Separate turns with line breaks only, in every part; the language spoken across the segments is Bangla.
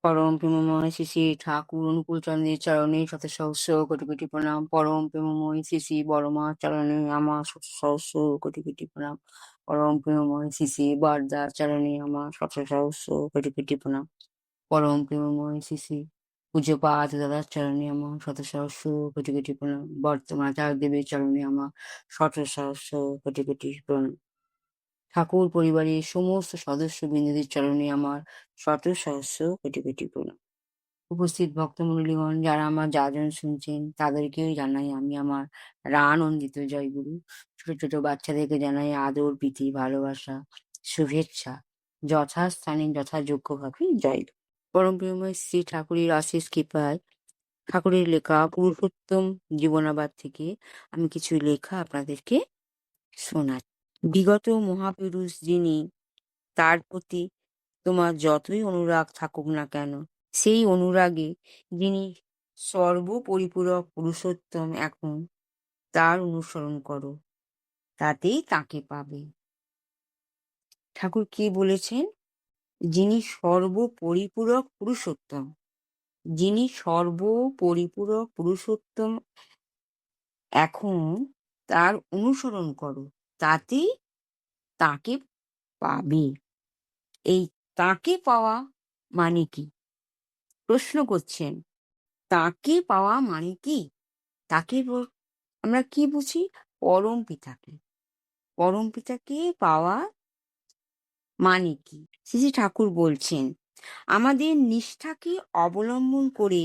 পরম প্রেমময় শ্রী শ্রী ঠাকুর অনুকূলচন্দ্রের চরণে শত সহস্র কোটি কোটি প্রণাম। পরম প্রেমময় শ্রী শ্রী বড়মা চরণে আমার শত সহস্র কোটি কোটি প্রণাম। পরম প্রেমময় শ্রী শ্রী বরদা চরণে আমার শত সহস্র কোটি কোটি প্রণাম। পরম প্রেমময় শ্রী শ্রী পূজ্যপাদ দাদার চরণে আমার শত সহস্র কোটি কোটি প্রণাম। বর্তমান আচার্য দেবের চরণে আমার শত সহস্র কোটি কোটি প্রণাম। ঠাকুর পরিবারের সমস্ত সদস্য বৃন্দদের চরণে আমার শত সহস্র কোটি কোটি প্রণাম। উপস্থিত ভক্তমণ্ডলীগণ, যারা আমার যাজন শুনছেন তাদেরকেও জানাই আমি আমার রানন্দিত জয়গুরু। ছোট ছোট বাচ্চাদেরকে জানাই আদর প্রীতি ভালোবাসা শুভেচ্ছা, যথাস্থানে যথাযোগ্যভাবে জয়। পরম প্রেমময় শ্রী ঠাকুরের অশেষ কৃপায় ঠাকুরের লেখা পুরুষোত্তম জীবনাবাদ থেকে আমি কিছু লেখা আপনাদেরকে শোনাই। বিগত মহাপুরুষ যিনি, তার প্রতি তোমার যতই অনুরাগ থাকুক না কেন, সেই অনুরাগে যিনি সর্বপরিপূরক পুরুষোত্তম, এখন তার অনুসরণ করো, তাতেই তাকে পাবে। ঠাকুর কি বলেছেন? যিনি সর্বপরিপূরক পুরুষোত্তম, যিনি সর্বপরিপূরক পুরুষোত্তম, এখন তার অনুসরণ করো, তাতেই তাকে পাবে। এই তাকে পাওয়া মানে কি? প্রশ্ন করছেন, তাকে পাওয়া মানে কি? তাকে আমরা কি বুঝি? পরম পিতাকে। পরম পিতাকে পাওয়া মানে কি? শ্রী ঠাকুর বলছেন, আমাদের নিষ্ঠাকে অবলম্বন করে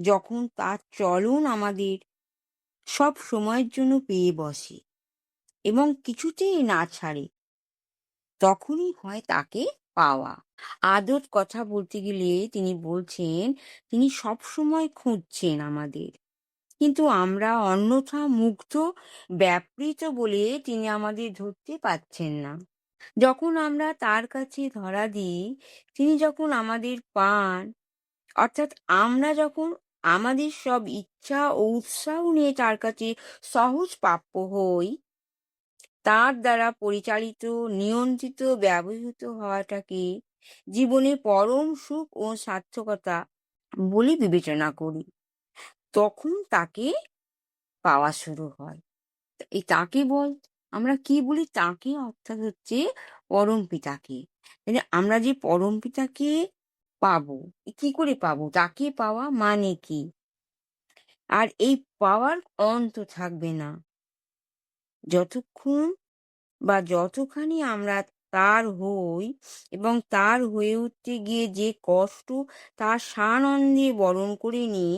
যখন তার চলন আমাদের সব সময়ের জন্য পেয়ে বসে এবং কিছুতেই না ছাড়ে, তখনই হয় তাকে পাওয়া। আদর কথা বলতে গেলে তিনি বলছেন, তিনি সব সময় খুঁজছেন আমাদের, কিন্তু আমরা অন্যথা মুগ্ধ ব্যাপৃত বলে তিনি আমাদের ধরতে পারছেন না। যখন আমরা তার কাছে ধরা দিই, তিনি যখন আমাদের পান, অর্থাৎ আমরা যখন আমাদের সব ইচ্ছা ও উৎসাহ নিয়ে তার কাছে সহজ প্রাপ্য হই, তার দ্বারা পরিচালিত নিয়ন্ত্রিত ব্যবহৃত হওয়াটাকে জীবনে পরম সুখ ও সার্থকতা বলে বিবেচনা করি, তখন তাকে পাওয়া শুরু হয়। এই তাকে আমরা কি বলি? তাকে অর্থাৎ হচ্ছে পরম পিতাকে। মানে আমরা যে পরম পিতাকে পাবো, কি করে পাবো? তাকে পাওয়া মানে কি? আর এই পাওয়ার অন্ত থাকবে না যতক্ষণ বা যতখানি আমরা তার হই, এবং তার হয়ে উঠতে গিয়ে যে কষ্ট তার সানন্দে বরণ করে নিই,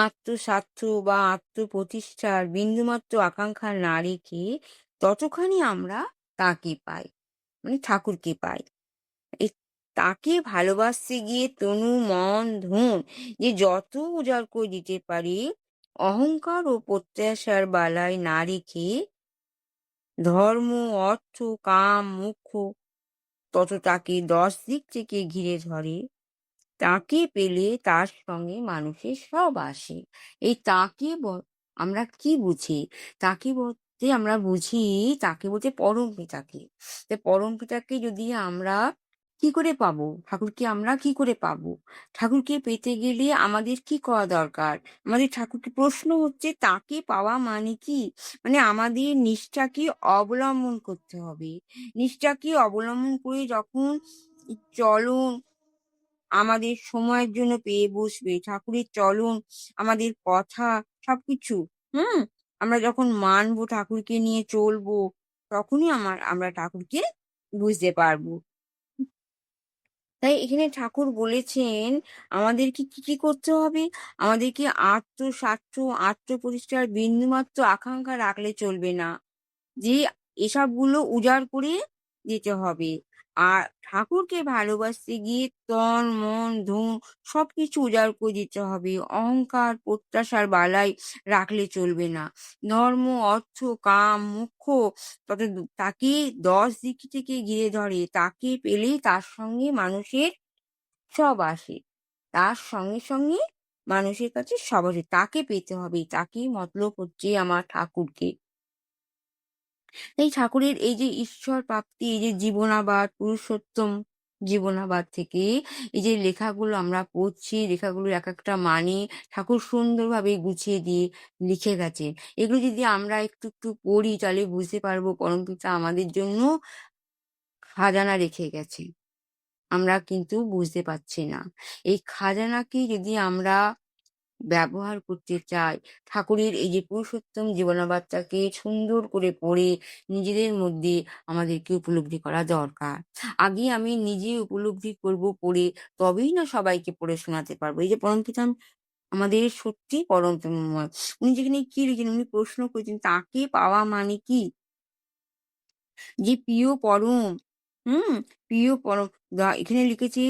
আত্মস্বার্থ বা আত্মপ্রতিষ্ঠার বিন্দুমাত্র আকাঙ্ক্ষা না রেখে, ততখানি আমরা তাকে পাই, মানে ঠাকুরকে পাই। এই তাকে ভালোবাসতে গিয়ে তনু মন ধন যে যত উজাড় করে দিতে পারি, অহংকার ও প্রত্যাশার বালায় না রেখে ধর্ম, অর্থ, কাম, মোক্ষ তত তাকে 10 দিক থেকে ঘিরে ধরে, তাকে পেলে তার সঙ্গে মানুষের সব আসে। এই তাকে আমরা কি বুঝি? তাকে বলতে আমরা বুঝি, তাকে বলতে পরম পিতাকে। পরম পিতাকে যদি আমরা কি করে পাবো? ঠাকুরকে আমরা কি করে পাবো? ঠাকুরকে পেতে গেলে আমাদের কি করা দরকার? আমাদের ঠাকুরকে প্রশ্ন হচ্ছে, তাকে পাওয়া মানে কি? মানে আমাদের নিষ্ঠাকে অবলম্বন করতে হবে। নিষ্ঠাকে অবলম্বন করে যখন চলন আমাদের সময়ের জন্য পেয়ে বসবে, ঠাকুরের চলন, আমাদের কথা, সবকিছু, হুম, আমরা যখন মানবো, ঠাকুরকে নিয়ে চলবো, তখনই আমরা ঠাকুরকে বুঝতে পারবো। তাই এখানে ঠাকুর বলেছেন আমাদেরকে কি কি করতে হবে? আমাদেরকে আত্মস্বার্থ, আত্মপ্রতিষ্ঠার বিন্দুমাত্র আকাঙ্ক্ষা রাখলে চলবে না, যে এসবগুলো উজাড় করে দিতে হবে। আর ঠাকুরকে ভালোবাসতে গিয়ে তন মন ধন সবকিছু উজাড় করে দিতে হবে। অহংকার প্রত্যাশার বালাই রাখলে চলবে না। ধর্ম, অর্থ, কাম, মোক্ষ তাকে 10 দিক থেকে ঘিরে ধরে, তাকে পেলেই তার সঙ্গে মানুষের সব আসে, তার সঙ্গে সঙ্গে মানুষের কাছে সব আসে। তাকে পেতে হবে, তাকে মতলব হচ্ছে আমার ঠাকুরকে। এই ঠাকুরের এই যে ঈশ্বর প্রাপ্তি, এই যে জীবনাবাদ, পুরুষোত্তম জীবনাবাদ থেকে এই যে লেখাগুলো আমরা পড়ছি, লেখাগুলোর একেকটা মানে ঠাকুর সুন্দরভাবে গুছিয়ে দিয়ে লিখে গেছেন। এগুলো যদি আমরা একটু, একটু পড়ি তাহলে বুঝতে পারবো পরমপিতা আমাদের জন্য খাজানা রেখে গেছে। আমরা কিন্তু বুঝতে পারছি না। এই খাজানাকে যদি আমরা ব্যবহার করতে চাই, ঠাকুরের এই যে পুরুষোত্তম জীবনাবার্তাকে সুন্দর করে পড়ে নিজেদের মধ্যে আমাদেরকে উপলব্ধি করা দরকার। আগে আমি নিজে উপলব্ধি করব পড়ে, তবেই না সবাইকে পড়ে শোনাতে পারবো। এই যে পরমপিতা আমাদের সত্যি পরম প্রেমময়। উনি যেখানে কি লিখেন, উনি প্রশ্ন করেছেন, তাকে পাওয়া মানে কি? যে প্রিয় পরম, হুম? প্রিয় পরম এখানে লিখেছে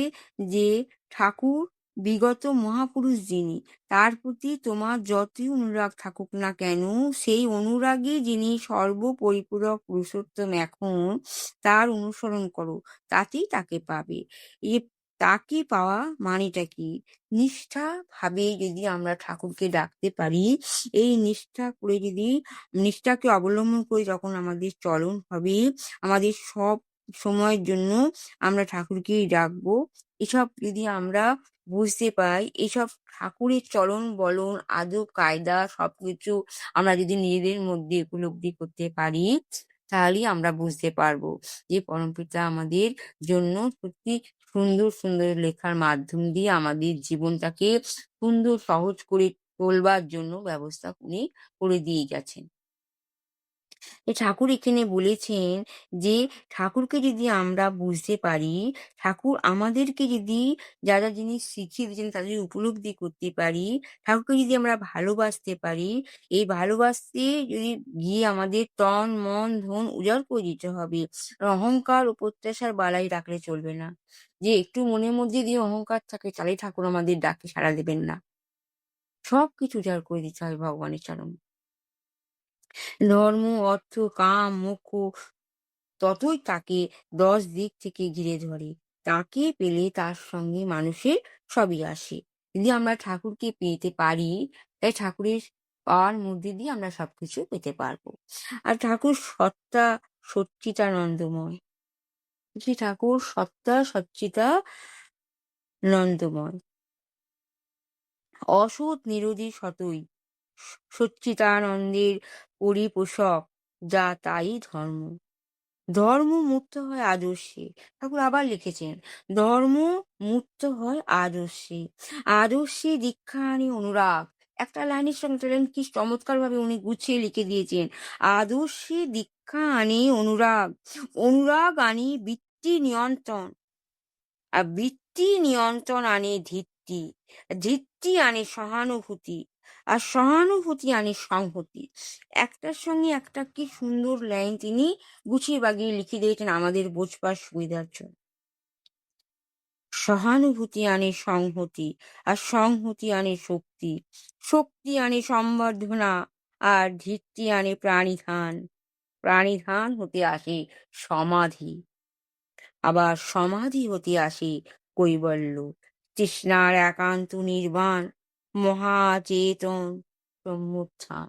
যে ঠাকুর বিগত মহাপুরুষ যিনি, তার প্রতি তোমার যতই অনুরাগ থাকুক না কেন, সেই অনুরাগী যিনি সর্বপরিপূরক পুরুষোত্তম এখন, তার অনুসরণ করো, তাতেই তাকে পাবে। এই তাকে পাওয়া মানেটা কি? নিষ্ঠা ভাবে যদি আমরা ঠাকুরকে ডাকতে পারি, এই নিষ্ঠা করে যদি নিষ্ঠাকে অবলম্বন করে যখন আমাদের চলন হবে, আমাদের সব সময়ের জন্য আমরা ঠাকুরকেই ডাকবো। এসব যদি আমরা বুঝতে পাই, এসব ঠাকুরের চলন বলন, আদব কায়দা সবকিছু আমরা যদি নিজেদের মধ্যে উপলব্ধি করতে পারি, তাহলেই আমরা বুঝতে পারবো যে পরমপিতা আমাদের জন্য সত্যি সুন্দর, সুন্দর লেখার মাধ্যম দিয়ে আমাদের জীবনটাকে সুন্দর সহজ করে তোলবার জন্য ব্যবস্থা উনি করে দিয়ে গেছেন। ঠাকুর এখানে বলেছেন যে ঠাকুরকে যদি আমরা বুঝতে পারি, ঠাকুর আমাদেরকে যদি যা, যা জিনিস শিখিয়ে দিয়েছেন তা যদি উপলব্ধি করতে পারি, ঠাকুরকে যদি আমরা ভালোবাসতে পারি, এই ভালোবাসতে যদি গিয়ে আমাদের তন, মন, ধন উজাড় করে দিতে হবে। আর অহংকার ও প্রত্যাশার বালাই রাখলে চলবে না। যে একটু মনের মধ্যে দিয়ে অহংকার থাকে তাহলেই ঠাকুর আমাদের ডাকে সাড়া দেবেন না। সবকিছু উজাড় করে দিতে হবে ভগবানের চরণে। ধর্ম, অর্থ, কাম, মোক্ষ ততই তাকে ১০ দিক থেকে ঘিরে ধরে। তাকে পেলে তার সঙ্গে মানুষের সবই আসে। যদি আমরা ঠাকুরকে পেতে পারি, তাই ঠাকুরের পাওয়ার মধ্যে দিয়ে আমরা সবকিছু পেতে পারবো। আর ঠাকুর সত্তা সচ্চিদানন্দময়। শ্রী ঠাকুর সত্তা সচ্চিদানন্দময়। অসৎ নিরোধী সতই সচ্চিদানন্দের পরিপোষক, যা তাই ধর্ম। ধর্ম মূর্ত হয় আদর্শে। ঠাকুর আবার লিখেছেন, ধর্ম মূর্ত হয় আদর্শে। আদর্শে দীক্ষা আনি অনুরাগ। একটা লাইনের সঙ্গে একটা লাইন কি চমৎকার ভাবে উনি গুছিয়ে লিখে দিয়েছেন। আদর্শে দীক্ষা আনি অনুরাগ, অনুরাগ আনি বৃত্তি নিয়ন্ত্রণ, আর বৃত্তি নিয়ন্ত্রণ আনে ধৃতি, ধৃতি আনে সহানুভূতি, আর সহানুভূতি আনে সংহতি। একটার সঙ্গে একটা কি সুন্দর লাইন তিনি গুছিয়ে বাগিয়ে লিখে দিয়েছেন আমাদের বোঝবার সুবিধার জন্য। সহানুভূতি আনে সংহতি, আর সংহতি আনে শক্তি, শক্তি আনে সম্বর্ধনা, আর ধৃতি আনে প্রাণিধান, প্রাণিধান হতে আসে সমাধি, আবার সমাধি হতে আসে কৈবল্য, তৃষ্ণার একান্ত নির্বাণ, মহাচেতন ব্রহ্মোত্থান।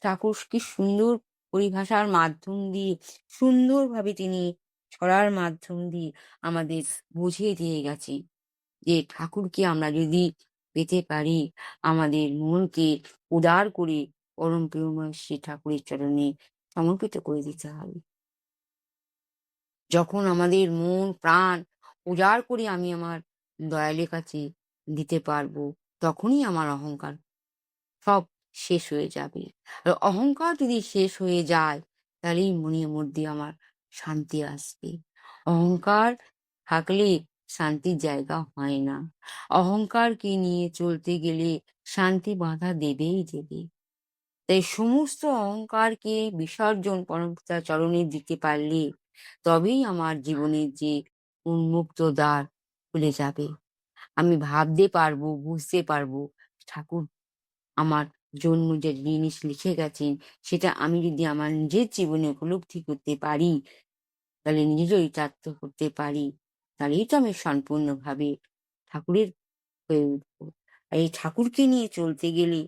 ঠাকুর কি সুন্দর পরিভাষার মাধ্যম দিয়ে সুন্দরভাবে তিনি ছড়ার মাধ্যম দিয়ে আমাদের বুঝিয়ে দিয়ে গেছে যে ঠাকুরকে আমরা যদি পেতে পারি, আমাদের মনকে উদার করে পরম প্রেমময় শ্রী ঠাকুরের চরণে সমর্পিত করে দিতে হবে। যখন আমাদের মন প্রাণ উজাড় করে আমি আমার দয়ালের কাছে দিতে পারবো, তখনই আমার অহংকার সব শেষ হয়ে যাবে। আর অহংকার যদি শেষ হয়ে যায়, তাহলেই মনের মধ্যে আমার শান্তি আসবে। অহংকার থাকলে শান্তির জায়গা হয় না। অহংকারকে নিয়ে চলতে গেলে শান্তি বাধা দেবেই দেবে। তাই সমস্ত অহংকারকে বিসর্জন পরমপিতার চরণে দিতে পারলে তবেই আমার জীবনের যে উন্মুক্ত দ্বার খুলে যাবে। আমি ভাবতে পারবো, বুঝতে পারবো ঠাকুর আমার জন্য যে জিনিস লিখে গেছেন, সেটা আমি যদি আমার নিজের জীবনে উপলব্ধি করতে পারি, তাহলে নিজে চরিতার্থ করতে পারি, তাহলেই তো আমি সম্পূর্ণভাবে ঠাকুরের হয়ে উঠবো। আর এই ঠাকুরকে নিয়ে চলতে গেলে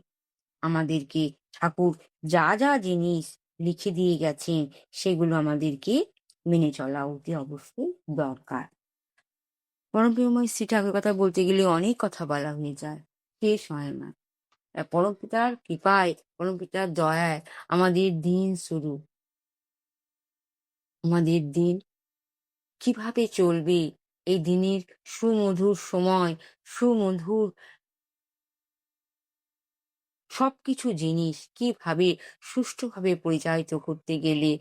আমাদেরকে ঠাকুর যা যা জিনিস লিখে দিয়ে গেছেন সেগুলো আমাদেরকে মেনে চলা অতি অবশ্যই দরকার। পরম প্রেমময় শ্রী ঠাকুরের কথা বলতে গেলে অনেক কথা বলা হয়ে যায়, শেষ হয় না। পরমপিতার কৃপায়, পরমপিতার দয়ায় আমাদের দিন শুরু। আমাদের দিন কিভাবে চলবে, এই দিনের সুমধুর সময়, সুমধুর সবকিছু জিনিস কিভাবে সুষ্ঠুভাবে পরিচালিত করতে গেলে,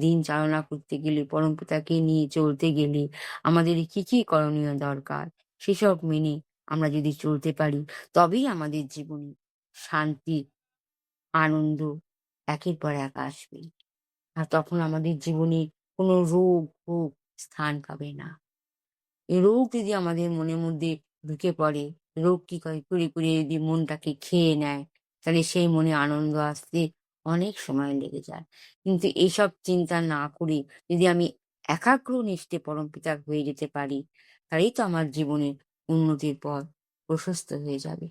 দিন চালনা করতে গেলে, পরমপিতাকে নিয়ে চলতে গেলে আমাদের কি, কি করণীয় দরকার, সেসব মেনে আমরা যদি চলতে পারি, তবেই আমাদের জীবনে শান্তি, আনন্দ একের পর এক আসবে। আর তখন আমাদের জীবনে কোনো রোগ ভোগ স্থান পাবে না। এই রোগ যদি আমাদের মনের মধ্যে ঢুকে পড়ে, রোগ কি করে কুরে, কুরে যদি মনটাকে খেয়ে নেয়, তাহলে সেই মনে আনন্দ আসতে অনেক সময় লেগে যায়। কিন্তু এইসব চিন্তা না করে যদি আমি একাগ্রনিষ্টে পরমপিতার হয়ে যেতে পারি, তাহলেই তো আমার জীবনের উন্নতির পথ প্রশস্ত হয়ে যাবে।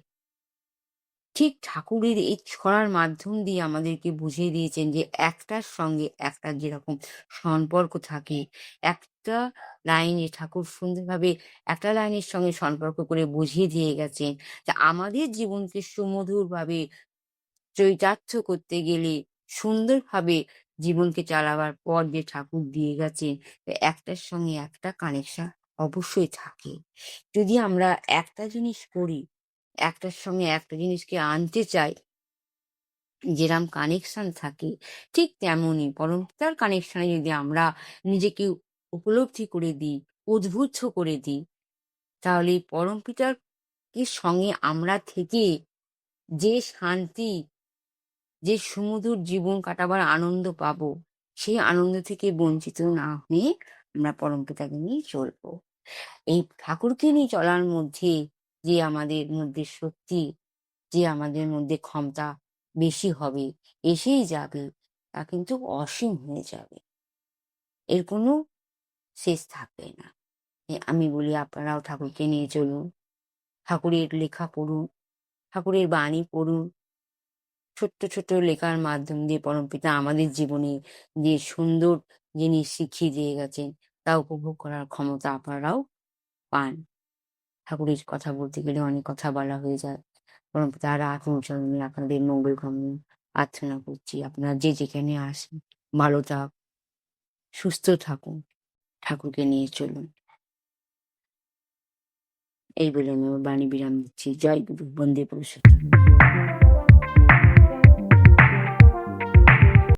ঠিক ঠাকুরের এই ছড়ার মাধ্যম দিয়ে আমাদেরকে বুঝিয়ে দিয়েছেন যে একটার সঙ্গে একটার যেরকম সম্পর্ক থাকে, একটা লাইনে ঠাকুর সুন্দরভাবে একটা লাইনের সঙ্গে সম্পর্ক করে বুঝিয়ে দিয়ে গেছেন যে আমাদের জীবনকে সুমধুরভাবে চরিতার্থ করতে গেলে, সুন্দরভাবে জীবনকে চালাবার পথ যে ঠাকুর দিয়ে গেছেন, একটার সঙ্গে একটা কানেকশন অবশ্যই থাকে। যদি আমরা একটা জিনিস করি, একটার সঙ্গে একটা জিনিসকে আনতে চাই, যেরকম কানেকশন থাকে, ঠিক তেমনই পরমপিতার কানেকশনে যদি আমরা নিজেকে উপলব্ধি করে দিই, উদ্বুদ্ধ করে দিই, তাহলে পরমপিতার সঙ্গে আমরা থেকে যে শান্তি, যে সুমধুর জীবন কাটাবার আনন্দ পাবো, সেই আনন্দ থেকে বঞ্চিত না হয়ে আমরা পরমপিতাকে নিয়ে চলবো। এই ঠাকুরকে নিয়ে চলার মধ্যে যে আমাদের মধ্যে শক্তি, যে আমাদের মধ্যে ক্ষমতা বেশি হবে, এসেই যাবে, তা কিন্তু অসীম হয়ে যাবে। এর কোনো শেষ থাকবে না। আমি বলি আপনারাও ঠাকুরকে নিয়ে চলুন, ঠাকুরের লেখা পড়ুন, ঠাকুরের বাণী পড়ুন। ছোট্ট, ছোট্ট লেখার মাধ্যম দিয়ে পরমপিতা আমাদের জীবনে যে সুন্দর জিনিস শিখিয়ে দিয়ে গেছেন, তা উপভোগ করার ক্ষমতা আপনারাও পান। ঠাকুরের কথা বলতে গেলে অনেক কথা বলা হয়ে যায়। পরমপিতা রাখুন চরণে আপনাদের মঙ্গল কামনা প্রার্থনা করছি। আপনারা যে যেখানে আসেন, ভালো সুস্থ থাকুন, ঠাকুরকে নিয়ে চলুন। এই বলে আমি আমার বাণী বিরাম দিচ্ছি। জয় গুরু, বন্দে পুরুষোত্তম।